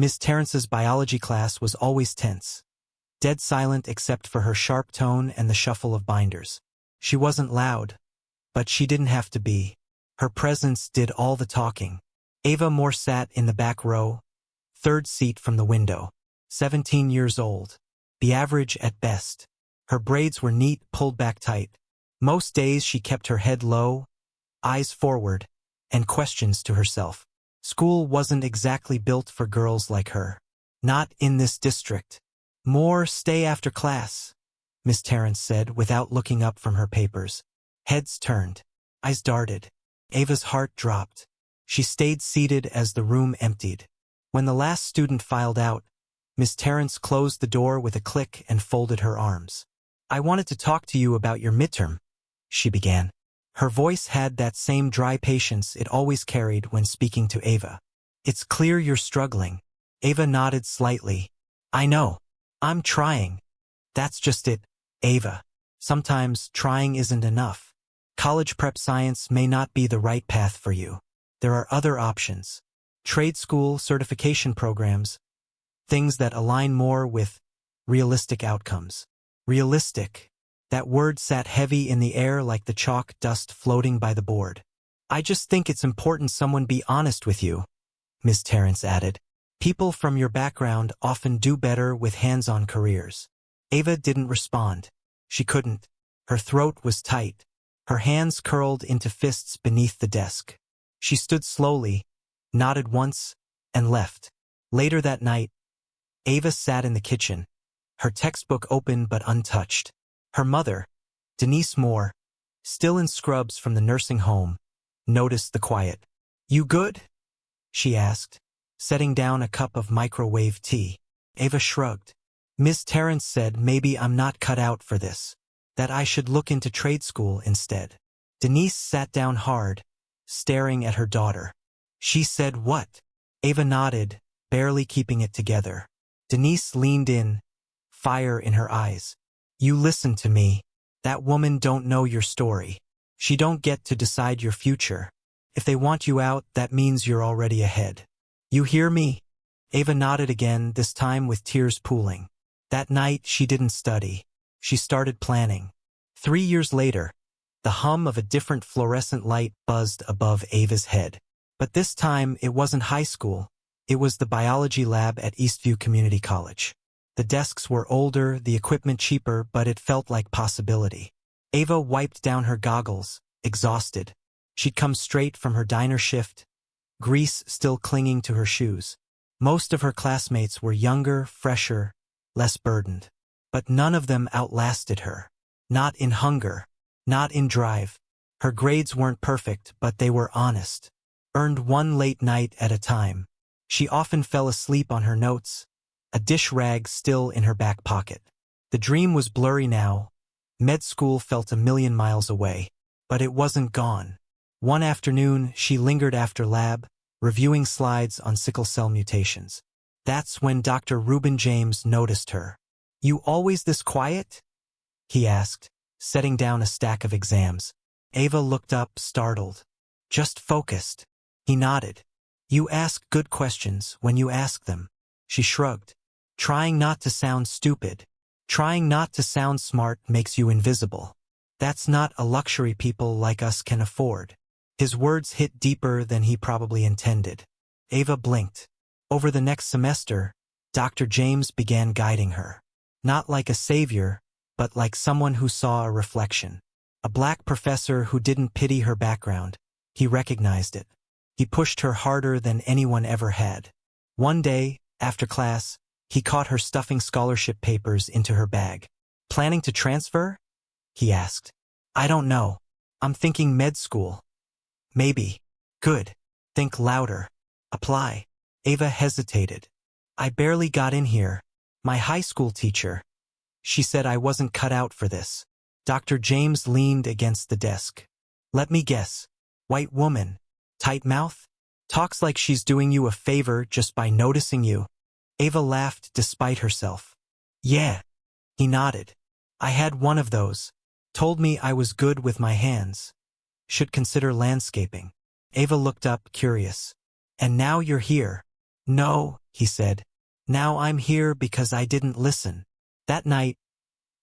Miss Terrence's biology class was always tense, dead silent except for her sharp tone and the shuffle of binders. She wasn't loud, but she didn't have to be. Her presence did all the talking. Ava Moore sat in the back row, third seat from the window, 17 years old, the average at best. Her braids were neat, pulled back tight. Most days she kept her head low, eyes forward, and questions to herself. School wasn't exactly built for girls like her. Not in this district. More stay after class, Miss Terrence said without looking up from her papers. Heads turned. Eyes darted. Ava's heart dropped. She stayed seated as the room emptied. When the last student filed out, Miss Terrence closed the door with a click and folded her arms. "I wanted to talk to you about your midterm," she began. Her voice had that same dry patience it always carried when speaking to Ava. "It's clear you're struggling." Ava nodded slightly. "I know. I'm trying. That's just it, Ava. Sometimes trying isn't enough. College prep science may not be the right path for you. There are other options. Trade school, certification programs, things that align more with realistic outcomes." Realistic. That word sat heavy in the air like the chalk dust floating by the board. "I just think it's important someone be honest with you," Miss Terrence added. "People from your background often do better with hands-on careers." Ava didn't respond. She couldn't. Her throat was tight. Her hands curled into fists beneath the desk. She stood slowly, nodded once, and left. Later that night, Ava sat in the kitchen, her textbook open but untouched. Her mother, Denise Moore, still in scrubs from the nursing home, noticed the quiet. "You good?" she asked, setting down a cup of microwave tea. Ava shrugged. "Miss Terrence said maybe I'm not cut out for this, that I should look into trade school instead." Denise sat down hard, staring at her daughter. "She said what?" Ava nodded, barely keeping it together. Denise leaned in, fire in her eyes. "You listen to me. That woman don't know your story. She don't get to decide your future. If they want you out, that means you're already ahead. You hear me?" Ava nodded again, this time with tears pooling. That night she didn't study. She started planning. 3 years later, the hum of a different fluorescent light buzzed above Ava's head. But this time it wasn't high school. It was the biology lab at Eastview Community College. The desks were older, the equipment cheaper, but it felt like possibility. Ava wiped down her goggles, exhausted. She'd come straight from her diner shift, grease still clinging to her shoes. Most of her classmates were younger, fresher, less burdened. But none of them outlasted her. Not in hunger, not in drive. Her grades weren't perfect, but they were honest. Earned one late night at a time. She often fell asleep on her notes, a dish rag still in her back pocket. The dream was blurry now. Med school felt a million miles away, but it wasn't gone. One afternoon, she lingered after lab, reviewing slides on sickle cell mutations. That's when Dr. Reuben James noticed her. "You always this quiet?" he asked, setting down a stack of exams. Ava looked up, startled. "Just focused." He nodded. "You ask good questions when you ask them." She shrugged. "Trying not to sound stupid. Trying not to sound smart makes you invisible. That's not a luxury people like us can afford." His words hit deeper than he probably intended. Ava blinked. Over the next semester, Dr. James began guiding her. Not like a savior, but like someone who saw a reflection. A black professor who didn't pity her background. He recognized it. He pushed her harder than anyone ever had. One day, after class, he caught her stuffing scholarship papers into her bag. "Planning to transfer?" he asked. "I don't know. I'm thinking med school." "Maybe." "Good. Think louder. Apply." Ava hesitated. "I barely got in here. My high school teacher. She said I wasn't cut out for this." Dr. James leaned against the desk. "Let me guess. White woman. Tight mouth? Talks like she's doing you a favor just by noticing you." Ava laughed despite herself. "Yeah." He nodded. "I had one of those. Told me I was good with my hands. Should consider landscaping." Ava looked up, curious. "And now you're here." "No, he said. Now I'm here because I didn't listen. That night,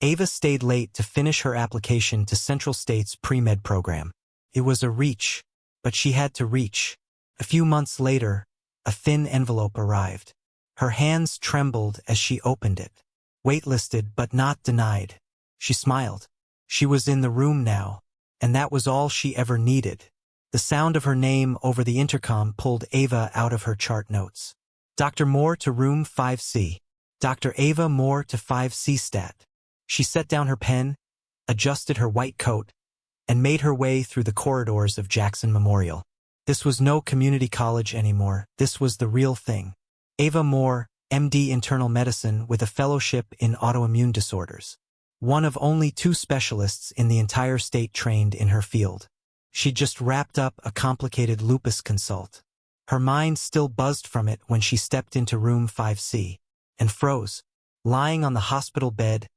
Ava stayed late to finish her application to Central State's pre-med program. It was a reach, but she had to reach. A few months later, a thin envelope arrived. Her hands trembled as she opened it. Waitlisted but not denied. She smiled. She was in the room now, and that was all she ever needed. The sound of her name over the intercom pulled Ava out of her chart notes. Dr. Moore to room 5C. Dr. Ava Moore to 5C stat. She set down her pen, adjusted her white coat, and made her way through the corridors of Jackson Memorial. This was no community college anymore. This was the real thing. Ava Moore, MD Internal Medicine with a fellowship in autoimmune disorders. One of only 2 specialists in the entire state trained in her field. She'd just wrapped up a complicated lupus consult. Her mind still buzzed from it when she stepped into room 5C and froze. Lying on the hospital bed,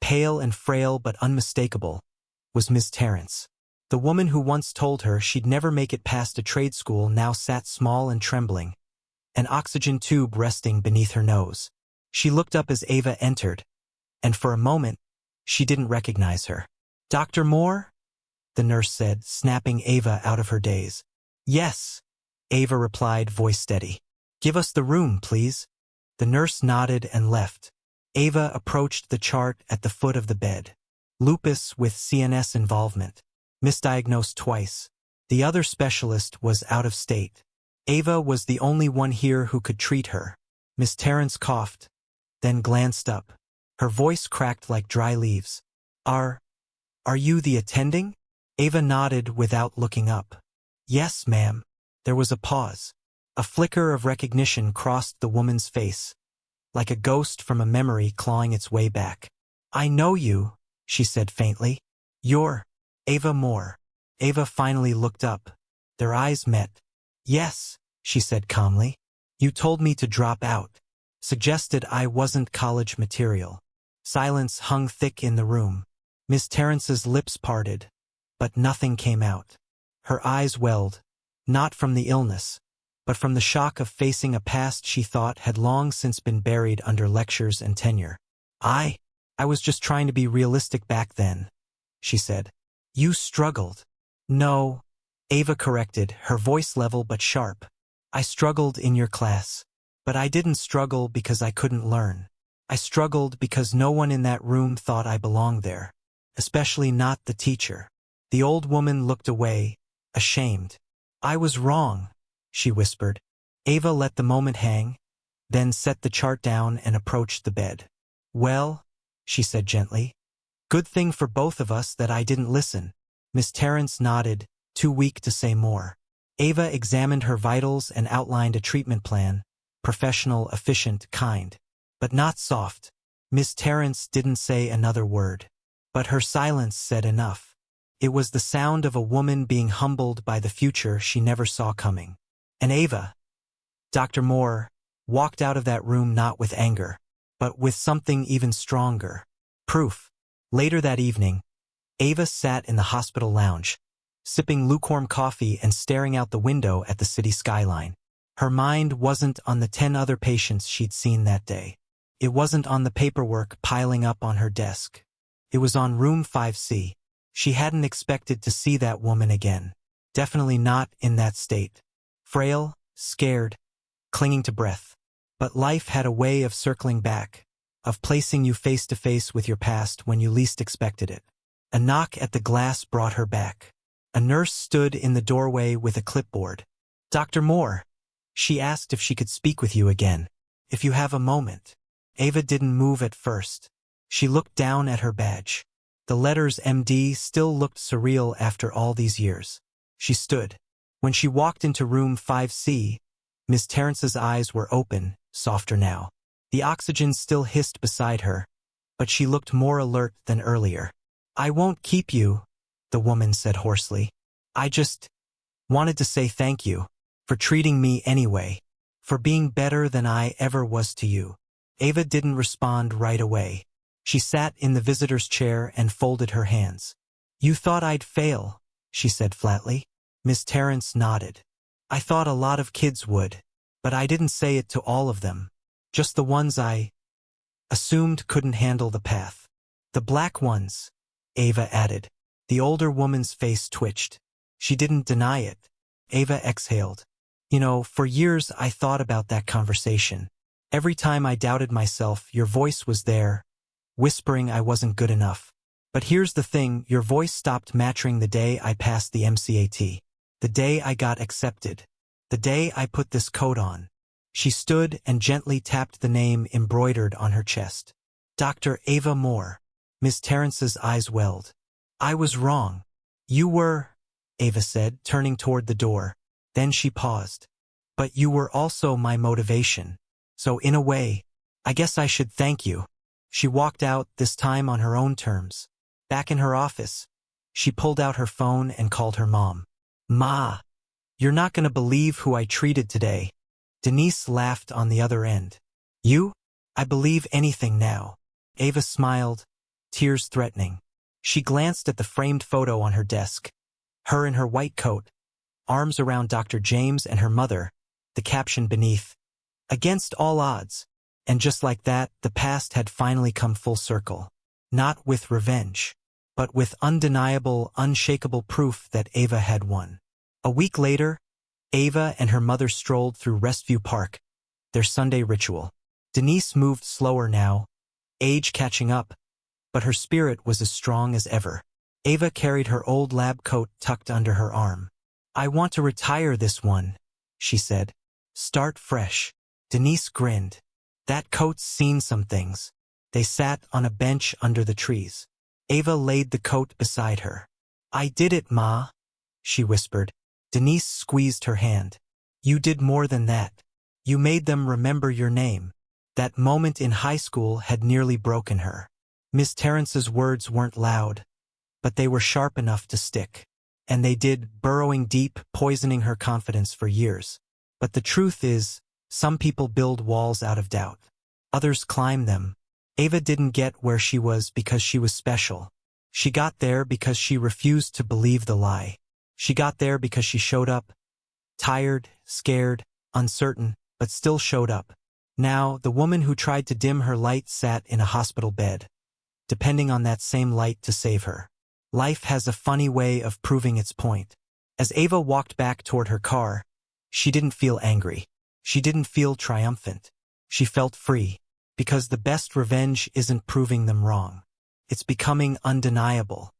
pale and frail but unmistakable, was Miss Terrence. The woman who once told her she'd never make it past a trade school now sat small and trembling, an oxygen tube resting beneath her nose. She looked up as Ava entered, and for a moment, she didn't recognize her. "Dr. Moore?" the nurse said, snapping Ava out of her daze. "Yes," Ava replied, voice steady. "Give us the room, please." The nurse nodded and left. Ava approached the chart at the foot of the bed. Lupus with CNS involvement. Misdiagnosed twice. The other specialist was out of state. Ava was the only one here who could treat her. Miss Terrence coughed, then glanced up. Her voice cracked like dry leaves. Are you the attending?" Ava nodded without looking up. "Yes, ma'am." There was a pause. A flicker of recognition crossed the woman's face, like a ghost from a memory clawing its way back. "I know you," she said faintly. "You're Ava Moore." Ava finally looked up. Their eyes met. "Yes," she said calmly. "You told me to drop out. Suggested I wasn't college material." Silence hung thick in the room. Miss Terrence's lips parted, but nothing came out. Her eyes welled, not from the illness, but from the shock of facing a past she thought had long since been buried under lectures and tenure. I was just trying to be realistic back then," she said. "You struggled." "No," Ava corrected, her voice level but sharp. "I struggled in your class. But I didn't struggle because I couldn't learn. I struggled because no one in that room thought I belonged there, especially not the teacher." The old woman looked away, ashamed. "I was wrong," she whispered. Ava let the moment hang, then set the chart down and approached the bed. "Well," she said gently, "good thing for both of us that I didn't listen." Miss Terrence nodded, too weak to say more. Ava examined her vitals and outlined a treatment plan, professional, efficient, kind, but not soft. Miss Terrence didn't say another word, but her silence said enough. It was the sound of a woman being humbled by the future she never saw coming. And Ava, Dr. Moore, walked out of that room not with anger, but with something even stronger. Proof. Later that evening, Ava sat in the hospital lounge, sipping lukewarm coffee and staring out the window at the city skyline. Her mind wasn't on the 10 other patients she'd seen that day. It wasn't on the paperwork piling up on her desk. It was on room 5C. She hadn't expected to see that woman again. Definitely not in that state. Frail, scared, clinging to breath. But life had a way of circling back, of placing you face to face with your past when you least expected it. A knock at the glass brought her back. A nurse stood in the doorway with a clipboard. "Dr. Moore," she asked if she could speak with you again. "If you have a moment." Ava didn't move at first. She looked down at her badge. The letters MD still looked surreal after all these years. She stood. When she walked into room 5C, Miss Terrence's eyes were open, softer now. The oxygen still hissed beside her, but she looked more alert than earlier. "I won't keep you," the woman said hoarsely. "I just wanted to say thank you for treating me anyway, for being better than I ever was to you." Ava didn't respond right away. She sat in the visitor's chair and folded her hands. "You thought I'd fail," she said flatly. Miss Terrence nodded. "I thought a lot of kids would." But I didn't say it to all of them. Just the ones I assumed couldn't handle the path. The black ones, Ava added. The older woman's face twitched. She didn't deny it. Ava exhaled. You know, for years I thought about that conversation. Every time I doubted myself, your voice was there, whispering I wasn't good enough. But here's the thing, your voice stopped matching the day I passed the MCAT. The day I got accepted. The day I put this coat on. She stood and gently tapped the name embroidered on her chest. Dr. Ava Moore. Miss Terrence's eyes welled. I was wrong. You were, Ava said, turning toward the door. Then she paused. But you were also my motivation. So in a way, I guess I should thank you. She walked out, this time on her own terms. Back in her office, she pulled out her phone and called her mom. Ma, you're not gonna believe who I treated today. Denise laughed on the other end. You? I believe anything now. Ava smiled, tears threatening. She glanced at the framed photo on her desk. Her in her white coat, arms around Dr. James and her mother, the caption beneath, "Against all odds." And just like that, the past had finally come full circle. Not with revenge, but with undeniable, unshakable proof that Ava had won. A week later, Ava and her mother strolled through Restview Park, their Sunday ritual. Denise moved slower now, age catching up, but her spirit was as strong as ever. Ava carried her old lab coat tucked under her arm. I want to retire this one, she said. Start fresh. Denise grinned. That coat's seen some things. They sat on a bench under the trees. Ava laid the coat beside her. I did it, Ma, she whispered. Denise squeezed her hand. You did more than that. You made them remember your name. That moment in high school had nearly broken her. Miss Terrence's words weren't loud, but they were sharp enough to stick. And they did, burrowing deep, poisoning her confidence for years. But the truth is, some people build walls out of doubt. Others climb them. Ava didn't get where she was because she was special. She got there because she refused to believe the lie. She got there because she showed up. Tired, scared, uncertain, but still showed up. Now, the woman who tried to dim her light sat in a hospital bed, depending on that same light to save her. Life has a funny way of proving its point. As Ava walked back toward her car, she didn't feel angry. She didn't feel triumphant. She felt free, because the best revenge isn't proving them wrong. It's becoming undeniable.